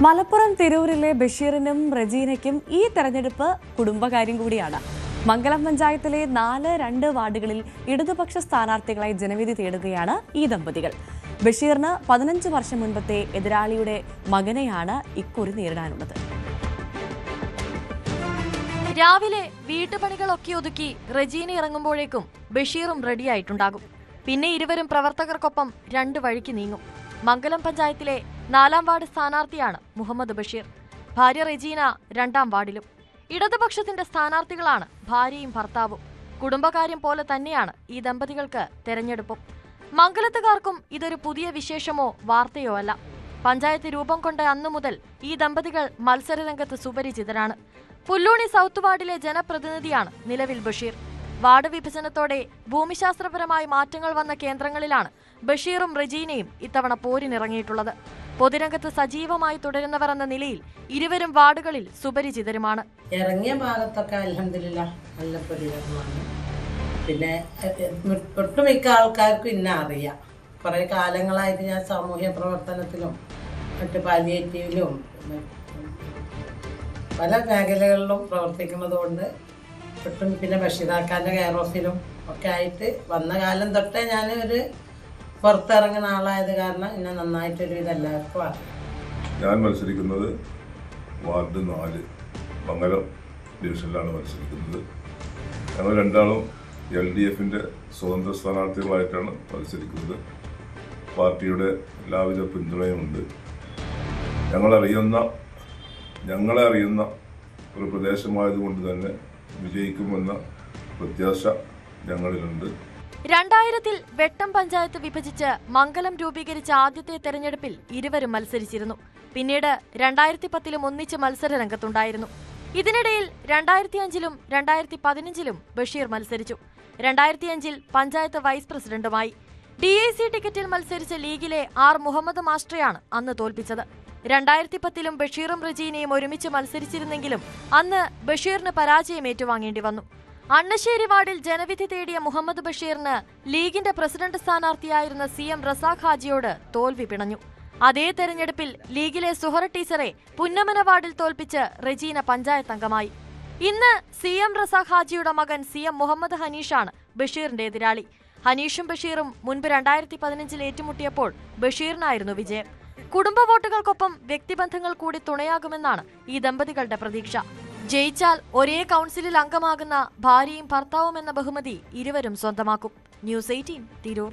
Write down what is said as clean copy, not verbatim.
മലപ്പുറം തിരൂരിലെ ബഷീറിനും റജീനയ്ക്കും ഈ തെരഞ്ഞെടുപ്പ് കുടുംബകാര്യം കൂടിയാണ്. മംഗലം പഞ്ചായത്തിലെ 4-2 വാർഡുകളിൽ ഇടതുപക്ഷ സ്ഥാനാർത്ഥികളായി ജനവിധി തേടുകയാണ് ഈ ദമ്പതികൾ. ബഷീറിന് 15 വർഷം മുൻപത്തെ എതിരാളിയുടെ മകനെയാണ് ഇക്കുറി നേരിടാനുള്ളത്. രാവിലെ വീട്ടുപണികളൊക്കെ ഒതുക്കി റജീന ഇറങ്ങുമ്പോഴേക്കും ബഷീറും റെഡിയായിട്ടുണ്ടാകും. പിന്നെ ഇരുവരും പ്രവർത്തകർക്കൊപ്പം 2 വഴിക്ക് നീങ്ങും. മംഗലം പഞ്ചായത്തിലെ 4-ാം വാർഡ് സ്ഥാനാർത്ഥിയാണ് മുഹമ്മദ് ബഷീർ. ഭാര്യ റജീന 2-ാം വാർഡിലും. ഇടതുപക്ഷത്തിന്റെ സ്ഥാനാർത്ഥികളാണ് ഭാര്യയും ഭർത്താവും. കുടുംബകാര്യം പോലെ തന്നെയാണ് ഈ ദമ്പതികൾക്ക് തെരഞ്ഞെടുപ്പും. മംഗലത്തുകാർക്കും ഇതൊരു പുതിയ വിശേഷമോ വാർത്തയോ അല്ല. പഞ്ചായത്ത് രൂപം കൊണ്ട അന്നു മുതൽ ഈ ദമ്പതികൾ മത്സരരംഗത്ത് സുപരിചിതരാണ്. പുല്ലൂണി സൗത്ത് വാർഡിലെ ജനപ്രതിനിധിയാണ് നിലവിൽ ബഷീർ. വാർഡ് വിഭജനത്തോടെ ഭൂമിശാസ്ത്രപരമായി മാറ്റങ്ങൾ വന്ന കേന്ദ്രങ്ങളിലാണ് ബഷീറും റജീനയും ഇത്തവണ പോരിനിറങ്ങിയിട്ടുള്ളത്. പൊതുരംഗത്ത് സജീവമായി തുടരുന്നവർ എന്ന നിലയിൽ ഇരുവരും വാർഡുകളിൽ സുപരിചിതരുമാണ്. ഇറങ്ങിയ ഭാഗത്തൊക്കെ അൽഹംദുലില്ലാഹ് നല്ല പ്രതികരണമാണ്. പിന്നെ ഒട്ടുമിക്ക ആൾക്കാർക്കും ഇന്നെ അറിയാം. കുറേ കാലങ്ങളായിട്ട് ഞാൻ സാമൂഹ്യ പ്രവർത്തനത്തിലും മറ്റ് പാലിയേറ്റീവിലും പല മേഖലകളിലും പ്രവർത്തിക്കുന്നത് കൊണ്ട് ഒട്ടും പിന്നെ ബഷീറാക്കാൻ്റെ കെയർ ഓഫിലും ഒക്കെ ആയിട്ട് വന്ന കാലം തൊട്ടേ ഞാൻ ഒരു പുറത്തിറങ്ങുന്ന ആളായത് കാരണം എന്നെ നന്നായിട്ടൊരു ഇതെല്ലാവർക്കും അറിയാം. ഞാൻ മത്സരിക്കുന്നത് വാർഡ് 4 മംഗലം ഡിവിഷനിലാണ് മത്സരിക്കുന്നത്. ഞങ്ങൾ രണ്ടാളും LDFന്റെ സ്വതന്ത്ര സ്ഥാനാർത്ഥികളായിട്ടാണ് മത്സരിക്കുന്നത്. പാർട്ടിയുടെ എല്ലാവിധ പിന്തുണയുമുണ്ട്. ഞങ്ങളെ അറിയുന്ന ഒരു പ്രദേശമായതുകൊണ്ട് തന്നെ വിജയിക്കുമെന്ന പ്രത്യാശ ഞങ്ങളിലുണ്ട്. 2000-ൽ വെട്ടം പഞ്ചായത്ത് വിഭജിച്ച് മംഗലം രൂപീകരിച്ച ആദ്യത്തെ തെരഞ്ഞെടുപ്പിൽ ഇരുവരും മത്സരിച്ചിരുന്നു. പിന്നീട് 2010-ലും ഒന്നിച്ച് മത്സര രംഗത്തുണ്ടായിരുന്നു. ഇതിനിടയിൽ 2005-ലും 2015-ലും ബഷീർ മത്സരിച്ചു. 2005-ൽ പഞ്ചായത്ത് വൈസ് പ്രസിഡന്റുമായി. DIC ടിക്കറ്റിൽ മത്സരിച്ച ലീഗിലെ R മുഹമ്മദ് മാസ്റ്ററെയാണ് അന്ന് തോൽപ്പിച്ചത്. 2010-ലും ബഷീറും റജീനയും ഒരുമിച്ച് മത്സരിച്ചിരുന്നെങ്കിലും അന്ന് ബഷീറിന് പരാജയം ഏറ്റുവാങ്ങേണ്ടി വന്നു. അണ്ണശ്ശേരി വാർഡിൽ ജനവിധി തേടിയ മുഹമ്മദ് ബഷീറിന് ലീഗിന്റെ പ്രസിഡന്റ് സ്ഥാനാർത്ഥിയായിരുന്ന CM റസാഖ് ഹാജിയോട് തോൽവി പിണഞ്ഞു. അതേ തെരഞ്ഞെടുപ്പിൽ ലീഗിലെ സുഹറ ടീച്ചറെ പുന്നമന വാർഡിൽ തോൽപ്പിച്ച് റജീന പഞ്ചായത്ത് അംഗമായി. ഇന്ന് CM റസാഖ് ഹാജിയുടെ മകൻ CM മുഹമ്മദ് ഹനീഷാണ് ബഷീറിന്റെ എതിരാളി. ഹനീഷും ബഷീറും മുൻപ് 2015-ൽ ഏറ്റുമുട്ടിയപ്പോൾ ബഷീറിനായിരുന്നു വിജയം. കുടുംബ വോട്ടുകൾക്കൊപ്പം വ്യക്തിബന്ധങ്ങൾ കൂടി തുണയാകുമെന്നാണ് ഈ ദമ്പതികളുടെ പ്രതീക്ഷ. ജയിച്ചാൽ ഒരേ കൗൺസിലിൽ അംഗമാകുന്ന ഭാര്യയും ഭർത്താവും എന്ന ബഹുമതി ഇരുവരും സ്വന്തമാക്കും. News 18 തിരൂർ.